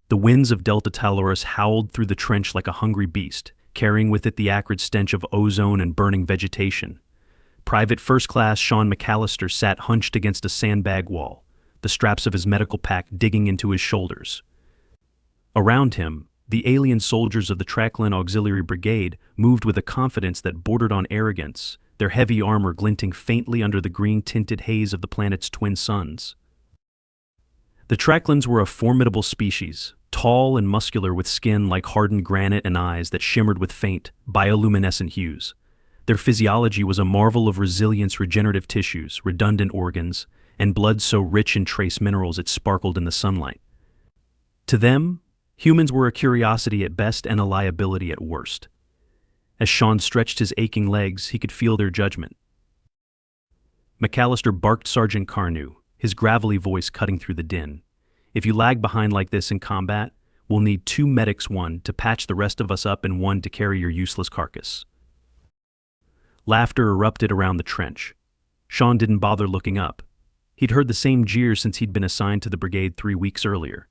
The winds of Delta Taurus howled through the trench like a hungry beast, carrying with it the acrid stench of ozone and burning vegetation. Private First Class Sean McAllister sat hunched against a sandbag wall, the straps of his medical pack digging into his shoulders. Around him, the alien soldiers of the Tracklin Auxiliary Brigade moved with a confidence that bordered on arrogance, their heavy armor glinting faintly under the green-tinted haze of the planet's twin suns. The Tracklins were a formidable species, tall and muscular with skin like hardened granite and eyes that shimmered with faint, bioluminescent hues. Their physiology was a marvel of resilience, regenerative tissues, redundant organs, and blood so rich in trace minerals it sparkled in the sunlight. To them, humans were a curiosity at best and a liability at worst. As Sean stretched his aching legs, he could feel their judgment. McAllister barked Sergeant Carnew, his gravelly voice cutting through the din. "If you lag behind like this in combat, we'll need 2 medics, 1 to patch the rest of us up and 1 to carry your useless carcass." Laughter erupted around the trench. Sean didn't bother looking up. He'd heard the same jeers since he'd been assigned to the brigade 3 weeks earlier.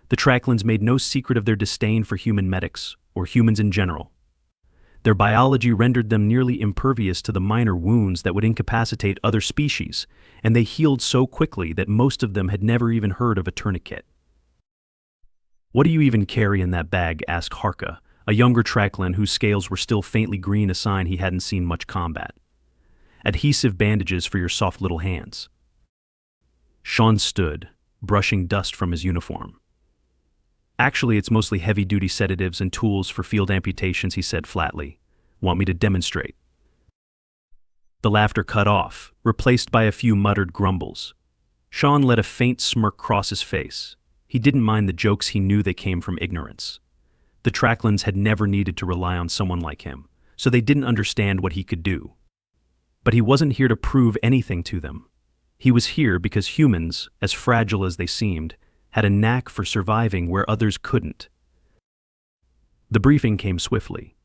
The Tracklins made no secret of their disdain for human medics, or humans in general. Their biology rendered them nearly impervious to the minor wounds that would incapacitate other species, and they healed so quickly that most of them had never even heard of a tourniquet. "What do you even carry in that bag?" asked Harka, a younger Tracklin whose scales were still faintly green, a sign he hadn't seen much combat. "Adhesive bandages for your soft little hands." Sean stood, brushing dust from his uniform. "Actually, it's mostly heavy-duty sedatives and tools for field amputations," he said flatly. "Want me to demonstrate?" The laughter cut off, replaced by a few muttered grumbles. Sean let a faint smirk cross his face. He didn't mind the jokes, he knew they came from ignorance. The Tracklins had never needed to rely on someone like him, so they didn't understand what he could do. But he wasn't here to prove anything to them. He was here because humans, as fragile as they seemed, had a knack for surviving where others couldn't. The briefing came swiftly.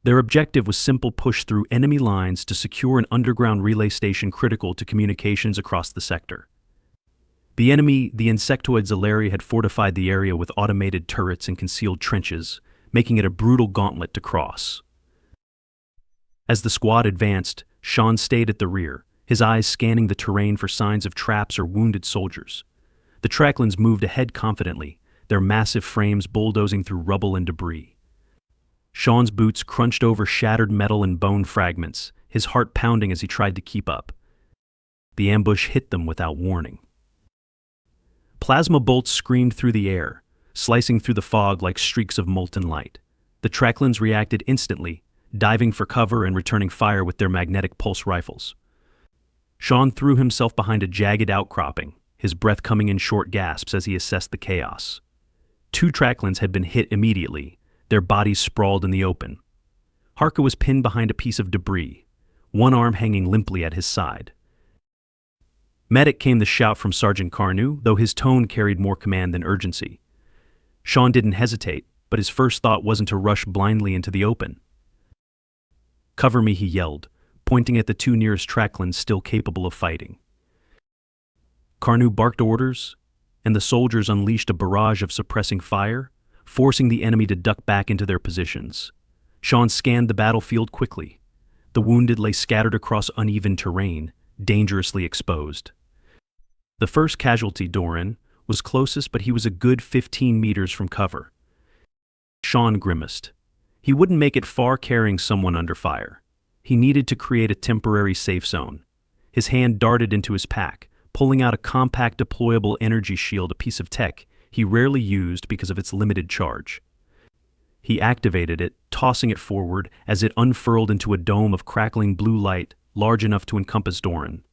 Their objective was simple: push through enemy lines to secure an underground relay station critical to communications across the sector. The enemy, the insectoid Zalaria, had fortified the area with automated turrets and concealed trenches, making it a brutal gauntlet to cross. As the squad advanced, Sean stayed at the rear, his eyes scanning the terrain for signs of traps or wounded soldiers. The Tracklins moved ahead confidently, their massive frames bulldozing through rubble and debris. Sean's boots crunched over shattered metal and bone fragments, his heart pounding as he tried to keep up. The ambush hit them without warning. Plasma bolts screamed through the air, slicing through the fog like streaks of molten light. The Tracklins reacted instantly, diving for cover and returning fire with their magnetic pulse rifles. Sean threw himself behind a jagged outcropping, his breath coming in short gasps as he assessed the chaos. 2 Tracklins had been hit immediately, their bodies sprawled in the open. Harka was pinned behind a piece of debris, one arm hanging limply at his side. "Medic," came the shout from Sergeant Carnew, though his tone carried more command than urgency. Sean didn't hesitate, but his first thought wasn't to rush blindly into the open. "Cover me," he yelled, pointing at the 2 nearest Tracklins still capable of fighting. Carnew barked orders, and the soldiers unleashed a barrage of suppressing fire, forcing the enemy to duck back into their positions. Sean scanned the battlefield quickly. The wounded lay scattered across uneven terrain, dangerously exposed. The first casualty, Doran, was closest, but he was a good 15 meters from cover. Sean grimaced. He wouldn't make it far carrying someone under fire. He needed to create a temporary safe zone. His hand darted into his pack, pulling out a compact deployable energy shield, a piece of tech he rarely used because of its limited charge. He activated it, tossing it forward as it unfurled into a dome of crackling blue light large enough to encompass Doran.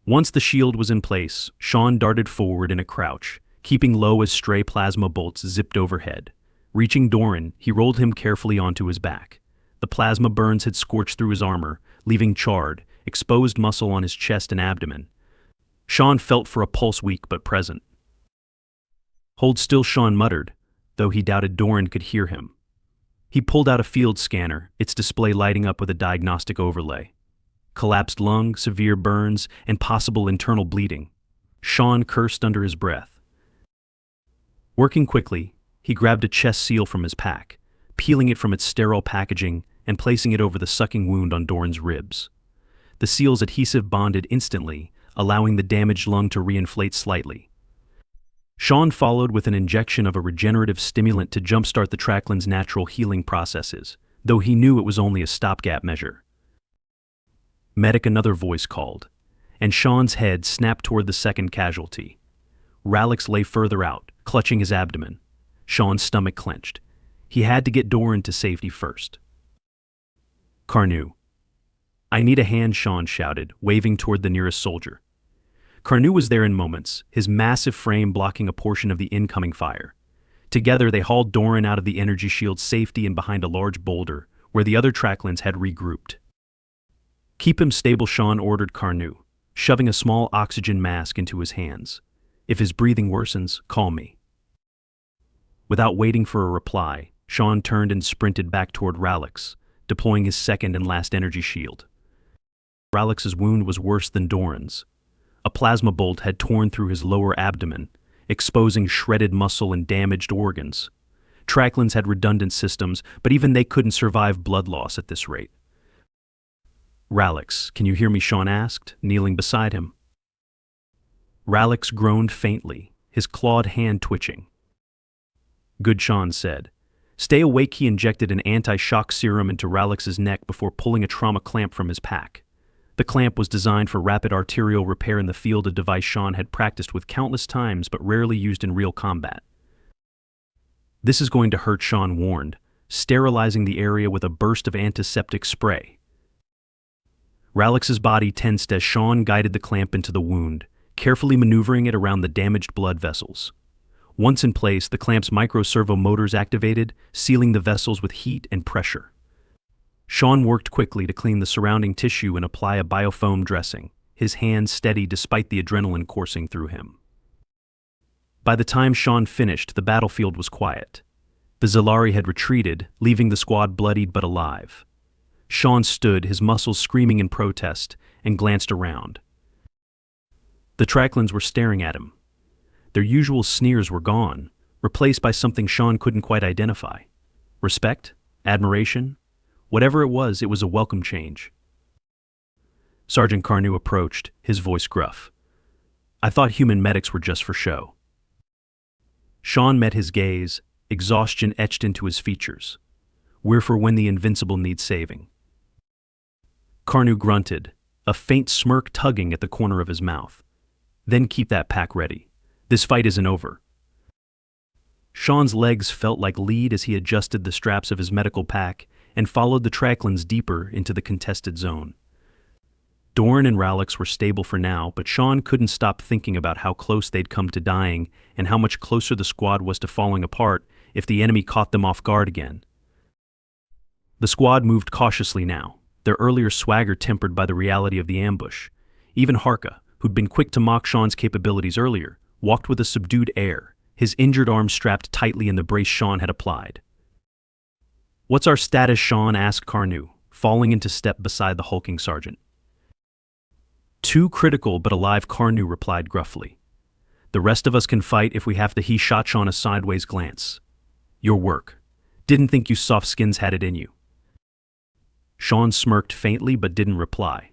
Once the shield was in place, Sean darted forward in a crouch, keeping low as stray plasma bolts zipped overhead. Reaching Doran, he rolled him carefully onto his back. The plasma burns had scorched through his armor, leaving charred, exposed muscle on his chest and abdomen. Sean felt for a pulse, weak but present. "Hold still," Sean muttered, though he doubted Doran could hear him. He pulled out a field scanner, its display lighting up with a diagnostic overlay. Collapsed lung, severe burns, and possible internal bleeding. Sean cursed under his breath. Working quickly, he grabbed a chest seal from his pack, peeling it from its sterile packaging and placing it over the sucking wound on Doran's ribs. The seal's adhesive bonded instantly, allowing the damaged lung to reinflate slightly. Sean followed with an injection of a regenerative stimulant to jumpstart the Trackland's natural healing processes, though he knew it was only a stopgap measure. Medic, another voice called, and Sean's head snapped toward the second casualty. Ralix lay further out, clutching his abdomen. Sean's stomach clenched. He had to get Doran to safety first. Carnu. I need a hand, Sean shouted, waving toward the nearest soldier. Carnu was there in moments, his massive frame blocking a portion of the incoming fire. Together they hauled Doran out of the energy shield's safety and behind a large boulder, where the other Tracklands had regrouped. Keep him stable, Sean ordered Carnu, shoving a small oxygen mask into his hands. If his breathing worsens, call me. Without waiting for a reply, Sean turned and sprinted back toward Ralix, deploying his second and last energy shield. Ralix's wound was worse than Doran's. A plasma bolt had torn through his lower abdomen, exposing shredded muscle and damaged organs. Tracklands had redundant systems, but even they couldn't survive blood loss at this rate. Ralix, can you hear me? Sean asked, kneeling beside him. Ralix groaned faintly, his clawed hand twitching. Good, Sean said. Stay awake. He injected an anti-shock serum into Ralix's neck before pulling a trauma clamp from his pack. The clamp was designed for rapid arterial repair in the field, a device Sean had practiced with countless times but rarely used in real combat. This is going to hurt, Sean warned, sterilizing the area with a burst of antiseptic spray. Ralix's body tensed as Sean guided the clamp into the wound, carefully maneuvering it around the damaged blood vessels. Once in place, the clamp's micro-servo motors activated, sealing the vessels with heat and pressure. Sean worked quickly to clean the surrounding tissue and apply a biofoam dressing, his hands steady despite the adrenaline coursing through him. By the time Sean finished, the battlefield was quiet. The Zalari had retreated, leaving the squad bloodied but alive. Sean stood, his muscles screaming in protest, and glanced around. The Tracklands were staring at him. Their usual sneers were gone, replaced by something Sean couldn't quite identify. Respect? Admiration? Whatever it was a welcome change. Sergeant Carnu approached, his voice gruff. I thought human medics were just for show. Sean met his gaze, exhaustion etched into his features. We're for when the invincible needs saving. Carnu grunted, a faint smirk tugging at the corner of his mouth. Then keep that pack ready. This fight isn't over. Sean's legs felt like lead as he adjusted the straps of his medical pack and followed the Tracklands deeper into the contested zone. Doran and Ralix were stable for now, but Sean couldn't stop thinking about how close they'd come to dying and how much closer the squad was to falling apart if the enemy caught them off guard again. The squad moved cautiously now, their earlier swagger tempered by the reality of the ambush. Even Harka, who'd been quick to mock Sean's capabilities earlier, walked with a subdued air, his injured arm strapped tightly in the brace Sean had applied. What's our status? Sean asked Carnu, falling into step beside the hulking sergeant. Too critical but alive, Carnu replied gruffly. The rest of us can fight if we have to. He shot Sean a sideways glance. Your work. Didn't think you soft skins had it in you. Sean smirked faintly but didn't reply.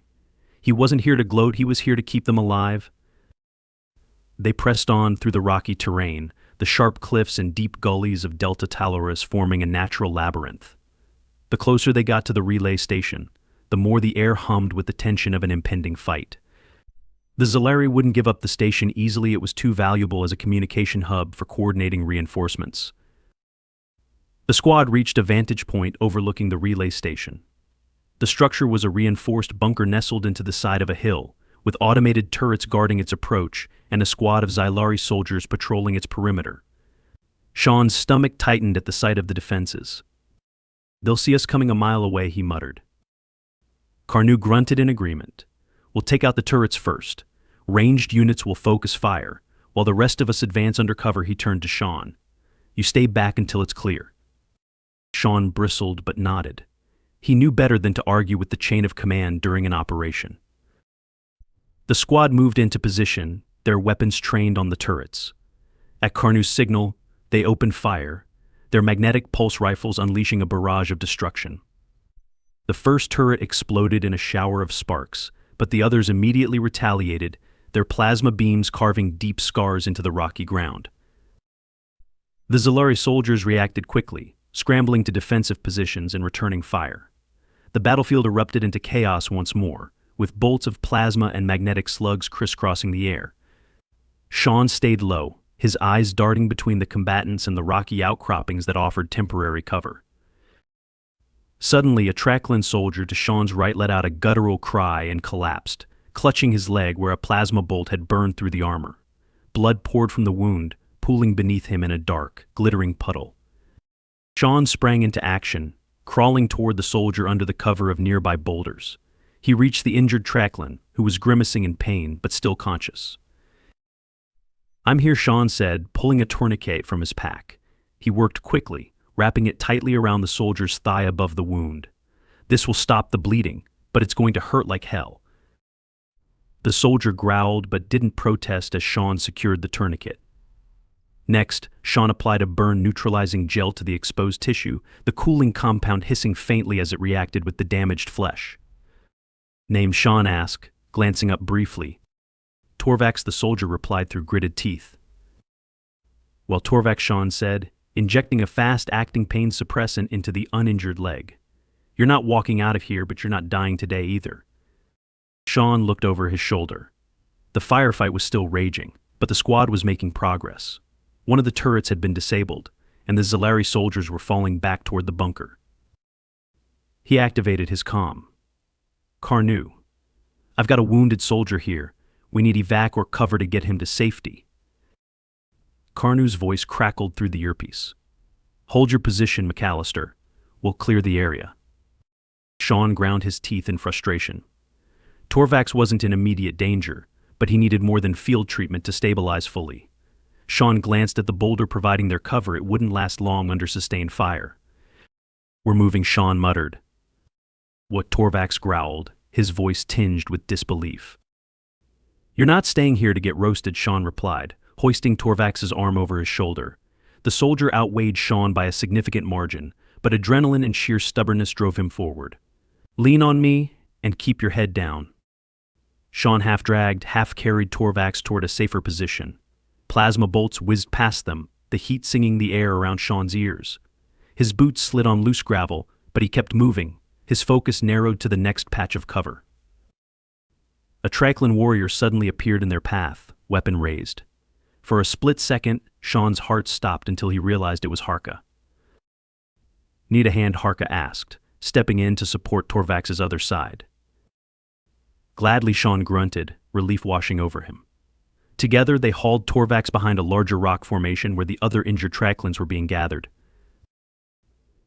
He wasn't here to gloat, he was here to keep them alive. They pressed on through the rocky terrain, the sharp cliffs and deep gullies of Delta Talaris forming a natural labyrinth. The closer they got to the relay station, the more the air hummed with the tension of an impending fight. The Zalari wouldn't give up the station easily. It was too valuable as a communication hub for coordinating reinforcements. The squad reached a vantage point overlooking the relay station. The structure was a reinforced bunker nestled into the side of a hill, with automated turrets guarding its approach and a squad of Zalari soldiers patrolling its perimeter. Sean's stomach tightened at the sight of the defenses. They'll see us coming a mile away, he muttered. Carnu grunted in agreement. We'll take out the turrets first. Ranged units will focus fire, while the rest of us advance under cover. He turned to Sean. You stay back until it's clear. Sean bristled but nodded. He knew better than to argue with the chain of command during an operation. The squad moved into position, their weapons trained on the turrets. At Carnu's signal, They opened fire, their magnetic pulse rifles unleashing a barrage of destruction. The first turret exploded in a shower of sparks, but the others immediately retaliated, their plasma beams carving deep scars into the rocky ground. The Zalari soldiers reacted quickly, scrambling to defensive positions and returning fire. The battlefield erupted into chaos once more, with bolts of plasma and magnetic slugs crisscrossing the air. Sean stayed low, his eyes darting between the combatants and the rocky outcroppings that offered temporary cover. Suddenly, a Trackland soldier to Sean's right let out a guttural cry and collapsed, clutching his leg where a plasma bolt had burned through the armor. Blood poured from the wound, pooling beneath him in a dark, glittering puddle. Sean sprang into action, crawling toward the soldier under the cover of nearby boulders. He reached the injured Trackland, who was grimacing in pain but still conscious. "I'm here," Sean said, pulling a tourniquet from his pack. He worked quickly, wrapping it tightly around the soldier's thigh above the wound. "This will stop the bleeding, but it's going to hurt like hell." The soldier growled but didn't protest as Sean secured the tourniquet. Next, Sean applied a burn-neutralizing gel to the exposed tissue, the cooling compound hissing faintly as it reacted with the damaged flesh. "Name?" Sean asked, glancing up briefly. "Torvax," the soldier replied through gritted teeth. "Well, Torvax," Sean said, injecting a fast-acting pain suppressant into the uninjured leg. "You're not walking out of here, but you're not dying today either." Sean looked over his shoulder. The firefight was still raging, but the squad was making progress. One of the turrets had been disabled, and the Zalari soldiers were falling back toward the bunker. He activated his comm. "Carnu, I've got a wounded soldier here. We need evac or cover to get him to safety." Carnu's voice crackled through the earpiece. "Hold your position, McAllister. We'll clear the area." Sean ground his teeth in frustration. Torvax wasn't in immediate danger, but he needed more than field treatment to stabilize fully. Sean glanced at the boulder providing their cover. It wouldn't last long under sustained fire. "We're moving," Sean muttered. "What?" Torvax growled, his voice tinged with disbelief. "You're not staying here to get roasted," Sean replied, hoisting Torvax's arm over his shoulder. The soldier outweighed Sean by a significant margin, but adrenaline and sheer stubbornness drove him forward. "Lean on me and keep your head down." Sean half-dragged, half-carried Torvax toward a safer position. Plasma bolts whizzed past them, the heat singing the air around Sean's ears. His boots slid on loose gravel, but he kept moving, his focus narrowed to the next patch of cover. A Trackland warrior suddenly appeared in their path, weapon raised. For a split second, Sean's heart stopped until he realized it was Harka. "Need a hand?" Harka asked, stepping in to support Torvax's other side. Gladly, Sean grunted, relief washing over him. Together, they hauled Torvax behind a larger rock formation where the other injured Tracklands were being gathered.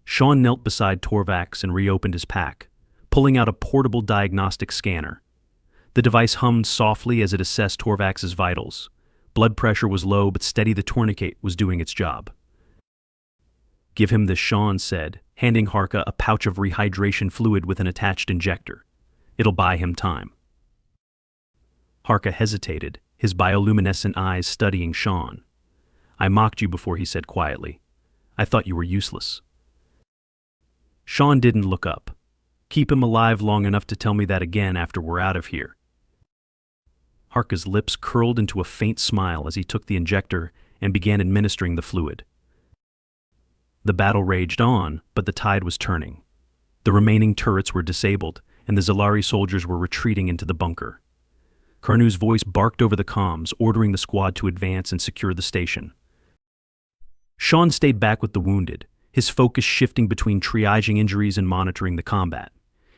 Sean knelt beside Torvax and reopened his pack, pulling out a portable diagnostic scanner. The device hummed softly as it assessed Torvax's vitals. Blood pressure was low, but steady. The tourniquet was doing its job. "Give him this," Sean said, handing Harka a pouch of rehydration fluid with an attached injector. "It'll buy him time." Harka hesitated, his bioluminescent eyes studying Sean. "I mocked you before," he said quietly. "I thought you were useless." Sean didn't look up. "Keep him alive long enough to tell me that again after we're out of here." Harka's lips curled into a faint smile as he took the injector and began administering the fluid. The battle raged on, but the tide was turning. The remaining turrets were disabled, and the Zalari soldiers were retreating into the bunker. Carnu's voice barked over the comms, ordering the squad to advance and secure the station. Sean stayed back with the wounded, his focus shifting between triaging injuries and monitoring the combat.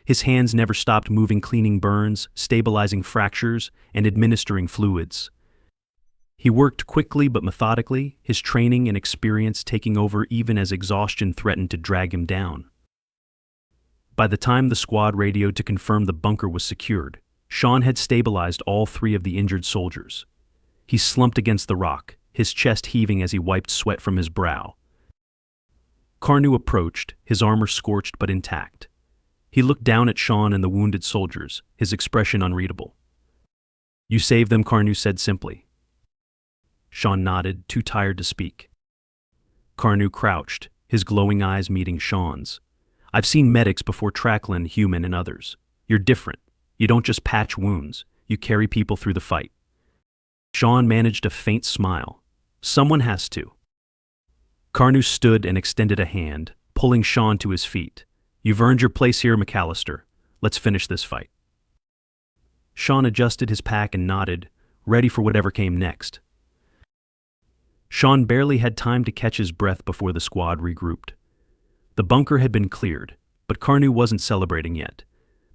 His hands never stopped moving, cleaning burns, stabilizing fractures, and administering fluids. He worked quickly but methodically, his training and experience taking over even as exhaustion threatened to drag him down. By the time the squad radioed to confirm the bunker was secured, Sean had stabilized all three of the injured soldiers. He slumped against the rock, his chest heaving as he wiped sweat from his brow. Carnu approached, his armor scorched but intact. He looked down at Sean and the wounded soldiers, his expression unreadable. "You saved them," Carnu said simply. Sean nodded, too tired to speak. Carnu crouched, his glowing eyes meeting Sean's. I've seen medics before Tracklin, human and others. You're different. You don't just patch wounds, you carry people through the fight. Sean managed a faint smile. Someone has to. Carnu stood and extended a hand, pulling Sean to his feet. You've earned your place here, McAllister. Let's finish this fight. Sean adjusted his pack and nodded, ready for whatever came next. Sean barely had time to catch his breath before the squad regrouped. The bunker had been cleared, but Carnu wasn't celebrating yet.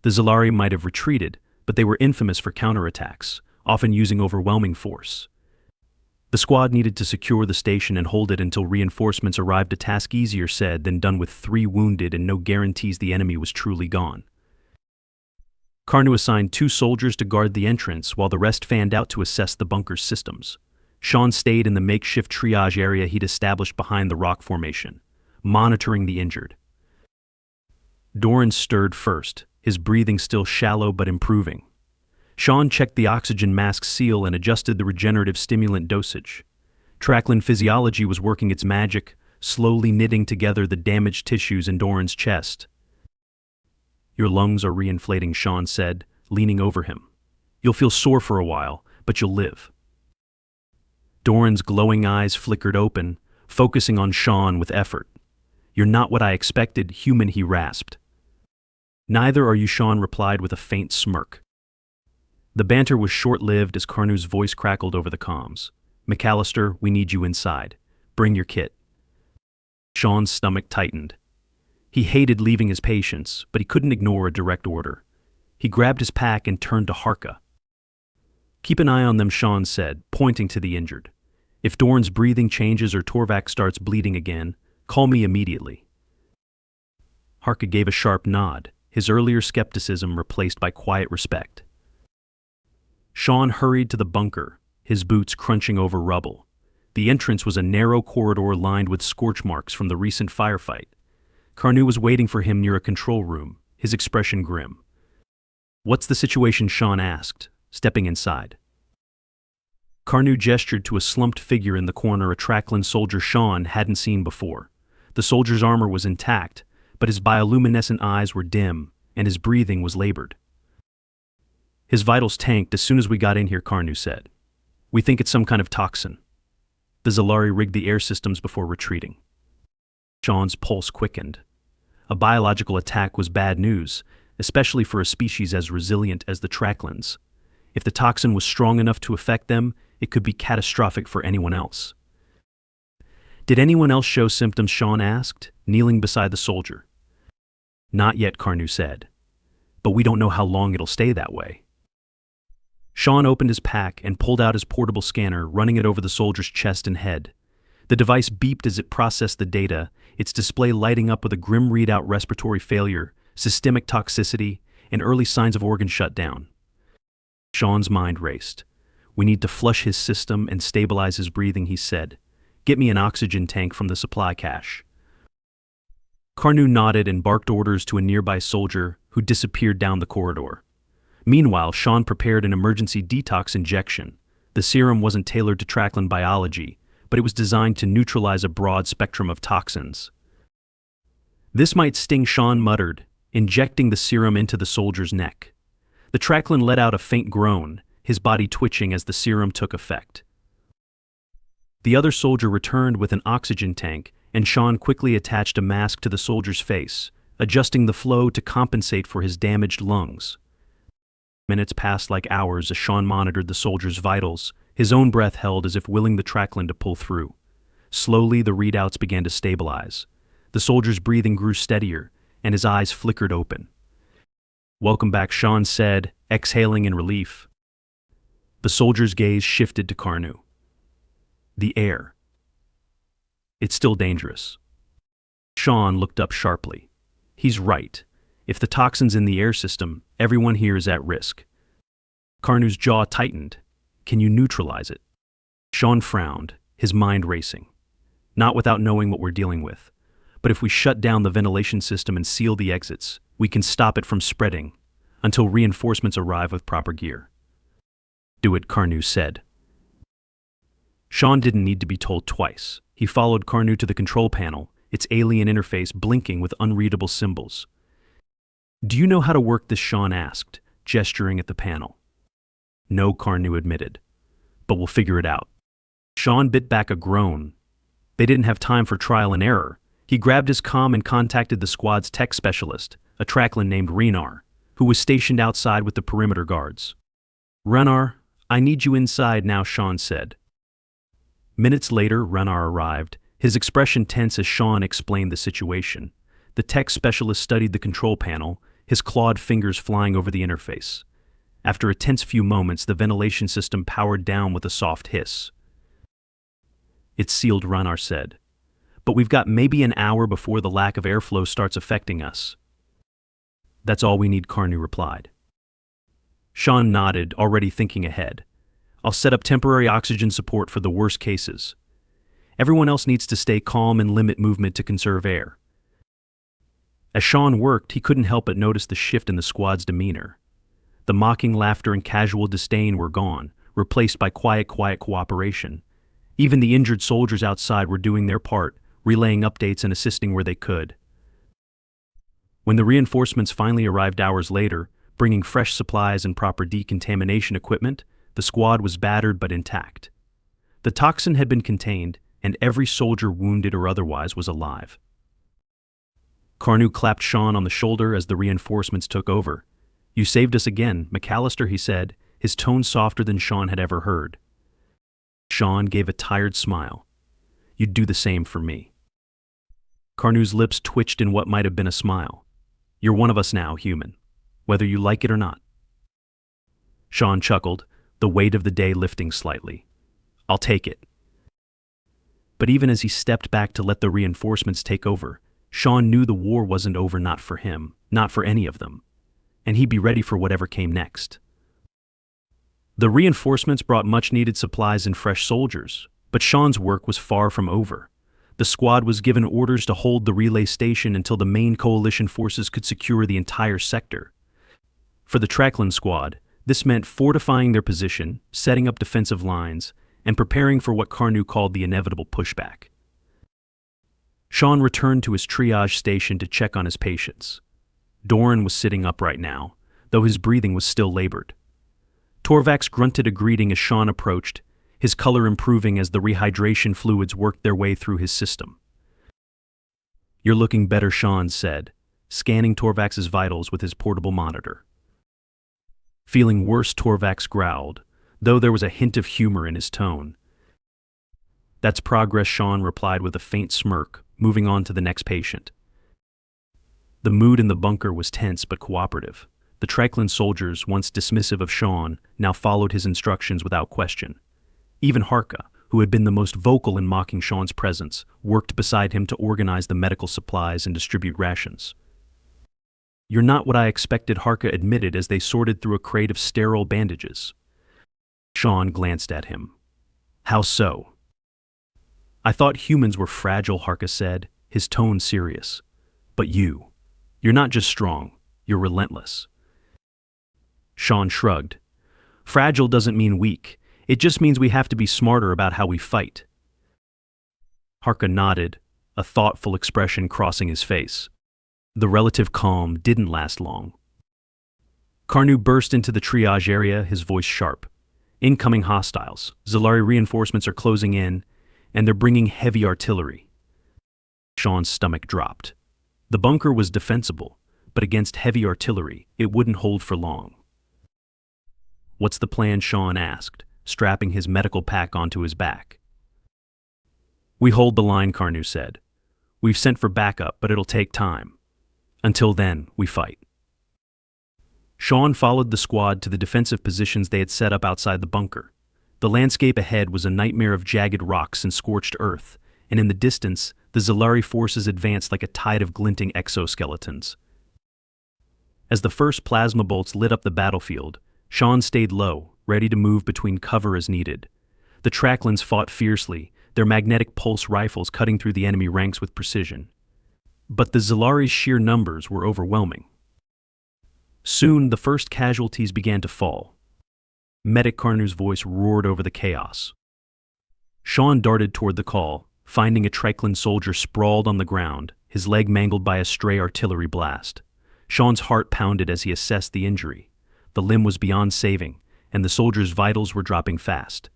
The Zalari might have retreated, but they were infamous for counterattacks, often using overwhelming force. The squad needed to secure the station and hold it until reinforcements arrived, a task easier said than done with 3 wounded and no guarantees the enemy was truly gone. Carnu assigned 2 soldiers to guard the entrance while the rest fanned out to assess the bunker's systems. Sean stayed in the makeshift triage area he'd established behind the rock formation, monitoring the injured. Doran stirred first, his breathing still shallow but improving. Sean checked the oxygen mask seal and adjusted the regenerative stimulant dosage. Tracklin physiology was working its magic, slowly knitting together the damaged tissues in Doran's chest. Your lungs are reinflating, Sean said, leaning over him. You'll feel sore for a while, but you'll live. Doran's glowing eyes flickered open, focusing on Sean with effort. You're not what I expected, human, he rasped. Neither are you, Sean replied with a faint smirk. The banter was short-lived as Carnu's voice crackled over the comms. McAllister, we need you inside. Bring your kit. Sean's stomach tightened. He hated leaving his patients, but he couldn't ignore a direct order. He grabbed his pack and turned to Harka. Keep an eye on them, Sean said, pointing to the injured. If Doran's breathing changes or Torvak starts bleeding again, call me immediately. Harka gave a sharp nod, his earlier skepticism replaced by quiet respect. Sean hurried to the bunker, his boots crunching over rubble. The entrance was a narrow corridor lined with scorch marks from the recent firefight. Carnu was waiting for him near a control room, his expression grim. What's the situation? Sean asked, stepping inside. Carnu gestured to a slumped figure in the corner, a Tracklin soldier Sean hadn't seen before. The soldier's armor was intact, but his bioluminescent eyes were dim, and his breathing was labored. His vitals tanked as soon as we got in here, Carnu said. We think it's some kind of toxin. The Zalari rigged the air systems before retreating. Sean's pulse quickened. A biological attack was bad news, especially for a species as resilient as the Tracklins. If the toxin was strong enough to affect them, it could be catastrophic for anyone else. Did anyone else show symptoms? Sean asked, kneeling beside the soldier. Not yet, Carnu said. But we don't know how long it'll stay that way. Sean opened his pack and pulled out his portable scanner, running it over the soldier's chest and head. The device beeped as it processed the data, its display lighting up with a grim readout: respiratory failure, systemic toxicity, and early signs of organ shutdown. Sean's mind raced. We need to flush his system and stabilize his breathing, he said. Get me an oxygen tank from the supply cache. Carnu nodded and barked orders to a nearby soldier who disappeared down the corridor. Meanwhile, Sean prepared an emergency detox injection. The serum wasn't tailored to Tracklin biology, but it was designed to neutralize a broad spectrum of toxins. This might sting, Sean muttered, injecting the serum into the soldier's neck. The Tracklin let out a faint groan, his body twitching as the serum took effect. The other soldier returned with an oxygen tank, and Sean quickly attached a mask to the soldier's face, adjusting the flow to compensate for his damaged lungs. Minutes passed like hours as Sean monitored the soldier's vitals, his own breath held as if willing the Tracklin to pull through. Slowly, the readouts began to stabilize. The soldier's breathing grew steadier, and his eyes flickered open. Welcome back, Sean said, exhaling in relief. The soldier's gaze shifted to Carnu. The air. It's still dangerous. Sean looked up sharply. He's right. If the toxin's in the air system, everyone here is at risk. Carnu's jaw tightened. Can you neutralize it? Sean frowned, his mind racing. Not without knowing what we're dealing with. But if we shut down the ventilation system and seal the exits, we can stop it from spreading until reinforcements arrive with proper gear. Do it, Carnu said. Sean didn't need to be told twice. He followed Carnu to the control panel, its alien interface blinking with unreadable symbols. "Do you know how to work this?" Sean asked, gesturing at the panel. "No," Carnu admitted. "But we'll figure it out." Sean bit back a groan. They didn't have time for trial and error. He grabbed his comm and contacted the squad's tech specialist, a Trackland named Renar, who was stationed outside with the perimeter guards. "Renar, I need you inside now," Sean said. Minutes later, Renar arrived, his expression tense as Sean explained the situation. The tech specialist studied the control panel, his clawed fingers flying over the interface. After a tense few moments, the ventilation system powered down with a soft hiss. "It's sealed," Renar said. "But we've got maybe an hour before the lack of airflow starts affecting us." "That's all we need," Carnu replied. Sean nodded, already thinking ahead. "I'll set up temporary oxygen support for the worst cases. Everyone else needs to stay calm and limit movement to conserve air." As Sean worked, he couldn't help but notice the shift in the squad's demeanor. The mocking laughter and casual disdain were gone, replaced by quiet cooperation. Even the injured soldiers outside were doing their part, relaying updates and assisting where they could. When the reinforcements finally arrived hours later, bringing fresh supplies and proper decontamination equipment, the squad was battered but intact. The toxin had been contained, and every soldier, wounded or otherwise, was alive. Carnu clapped Sean on the shoulder as the reinforcements took over. "You saved us again, McAllister," he said, his tone softer than Sean had ever heard. Sean gave a tired smile. "You'd do the same for me." Carnu's lips twitched in what might have been a smile. "You're one of us now, human, whether you like it or not." Sean chuckled, the weight of the day lifting slightly. "I'll take it." But even as he stepped back to let the reinforcements take over, Sean knew the war wasn't over, not for him, not for any of them, and he'd be ready for whatever came next. The reinforcements brought much-needed supplies and fresh soldiers, but Sean's work was far from over. The squad was given orders to hold the relay station until the main coalition forces could secure the entire sector. For the Trackland squad, this meant fortifying their position, setting up defensive lines, and preparing for what Carnu called the inevitable pushback. Sean returned to his triage station to check on his patients. Doran was sitting upright now, though his breathing was still labored. Torvax grunted a greeting as Sean approached, his color improving as the rehydration fluids worked their way through his system. "You're looking better," Sean said, scanning Torvax's vitals with his portable monitor. "Feeling worse," Torvax growled, though there was a hint of humor in his tone. "That's progress," Sean replied with a faint smirk, moving on to the next patient. The mood in the bunker was tense but cooperative. The Trackland soldiers, once dismissive of Sean, now followed his instructions without question. Even Harka, who had been the most vocal in mocking Sean's presence, worked beside him to organize the medical supplies and distribute rations. "You're not what I expected," Harka admitted as they sorted through a crate of sterile bandages. Sean glanced at him. "How so?" "I thought humans were fragile," Harka said, his tone serious. "But you're not just strong, you're relentless." Sean shrugged. "Fragile doesn't mean weak. It just means we have to be smarter about how we fight." Harka nodded, a thoughtful expression crossing his face. The relative calm didn't last long. Carnu burst into the triage area, his voice sharp. "Incoming hostiles. Zalari reinforcements are closing in, and they're bringing heavy artillery." Sean's stomach dropped. The bunker was defensible, but against heavy artillery, it wouldn't hold for long. "What's the plan?" Sean asked, strapping his medical pack onto his back. "We hold the line," Carnu said. "We've sent for backup, but it'll take time. Until then, we fight." Sean followed the squad to the defensive positions they had set up outside the bunker. The landscape ahead was a nightmare of jagged rocks and scorched earth, and in the distance, the Zalari forces advanced like a tide of glinting exoskeletons. As the first plasma bolts lit up the battlefield, Sean stayed low, ready to move between cover as needed. The Tracklands fought fiercely, their magnetic pulse rifles cutting through the enemy ranks with precision. But the Zalari's sheer numbers were overwhelming. Soon, the first casualties began to fall. Medic Carnu's voice roared over the chaos. Sean darted toward the call, finding a Triclin soldier sprawled on the ground, his leg mangled by a stray artillery blast. Sean's heart pounded as he assessed the injury. The limb was beyond saving, and the soldier's vitals were dropping fast.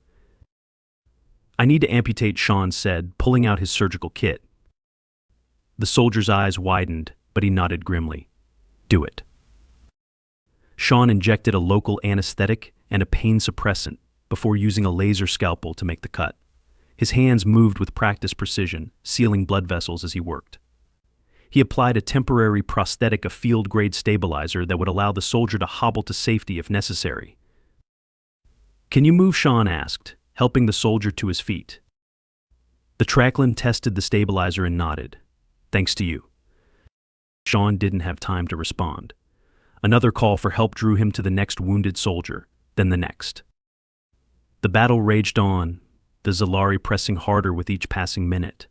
"I need to amputate," Sean said, pulling out his surgical kit. The soldier's eyes widened, but he nodded grimly. "Do it." Sean injected a local anesthetic and a pain suppressant before using a laser scalpel to make the cut. His hands moved with practiced precision, sealing blood vessels as he worked. He applied a temporary prosthetic, a field-grade stabilizer that would allow the soldier to hobble to safety if necessary. "Can you move?" Sean asked, helping the soldier to his feet. The Triclin tested the stabilizer and nodded. "Thanks to you." Sean didn't have time to respond. Another call for help drew him to the next wounded soldier, then the next. The battle raged on, the Zalari pressing harder with each passing minute.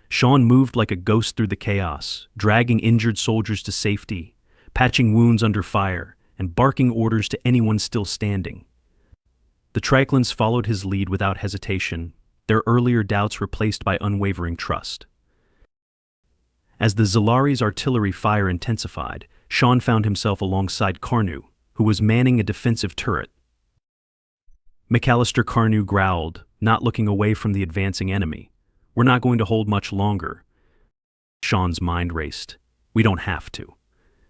Sean moved like a ghost through the chaos, dragging injured soldiers to safety, patching wounds under fire, and barking orders to anyone still standing. The Triclins followed his lead without hesitation, their earlier doubts replaced by unwavering trust. As the Zalari's artillery fire intensified, Sean found himself alongside Carnu, who was manning a defensive turret. McAllister, Carnu growled, not looking away from the advancing enemy. "We're not going to hold much longer." Sean's mind raced. "We don't have to.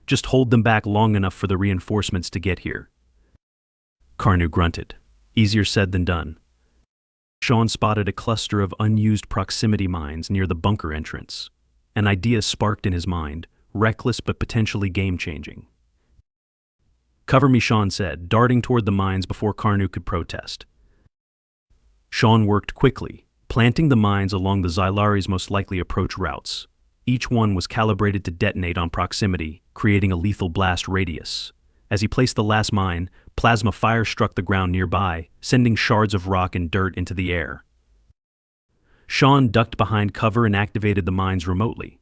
Just hold them back long enough for the reinforcements to get here." Carnu grunted. Easier said than done. Sean spotted a cluster of unused proximity mines near the bunker entrance. An idea sparked in his mind, reckless but potentially game-changing. "Cover me," Sean said, darting toward the mines before Carnu could protest. Sean worked quickly, planting the mines along the Zalari's most likely approach routes. Each one was calibrated to detonate on proximity, creating a lethal blast radius. As he placed the last mine, plasma fire struck the ground nearby, sending shards of rock and dirt into the air. Sean ducked behind cover and activated the mines remotely.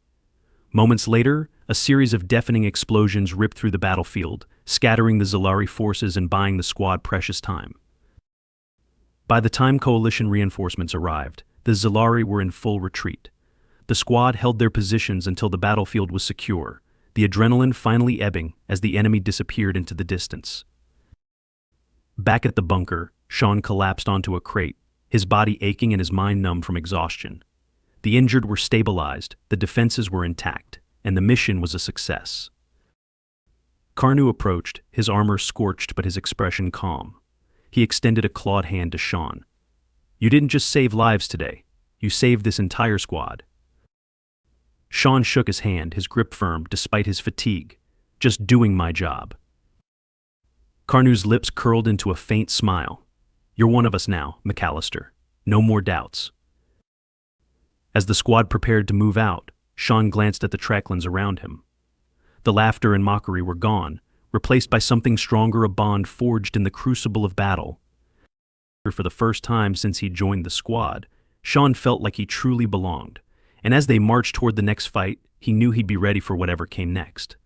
Moments later, a series of deafening explosions ripped through the battlefield, scattering the Zalari forces and buying the squad precious time. By the time coalition reinforcements arrived, the Zalari were in full retreat. The squad held their positions until the battlefield was secure, the adrenaline finally ebbing as the enemy disappeared into the distance. Back at the bunker, Sean collapsed onto a crate, his body aching and his mind numb from exhaustion. The injured were stabilized, the defenses were intact, and the mission was a success. Carnu approached, his armor scorched but his expression calm. He extended a clawed hand to Sean. "You didn't just save lives today, you saved this entire squad." Sean shook his hand, his grip firm despite his fatigue. "Just doing my job." Carnu's lips curled into a faint smile. "You're one of us now, McAllister. No more doubts." As the squad prepared to move out, Sean glanced at the Triclins around him. The laughter and mockery were gone, replaced by something stronger, a bond forged in the crucible of battle. For the first time since he joined the squad, Sean felt like he truly belonged, and as they marched toward the next fight, he knew he'd be ready for whatever came next.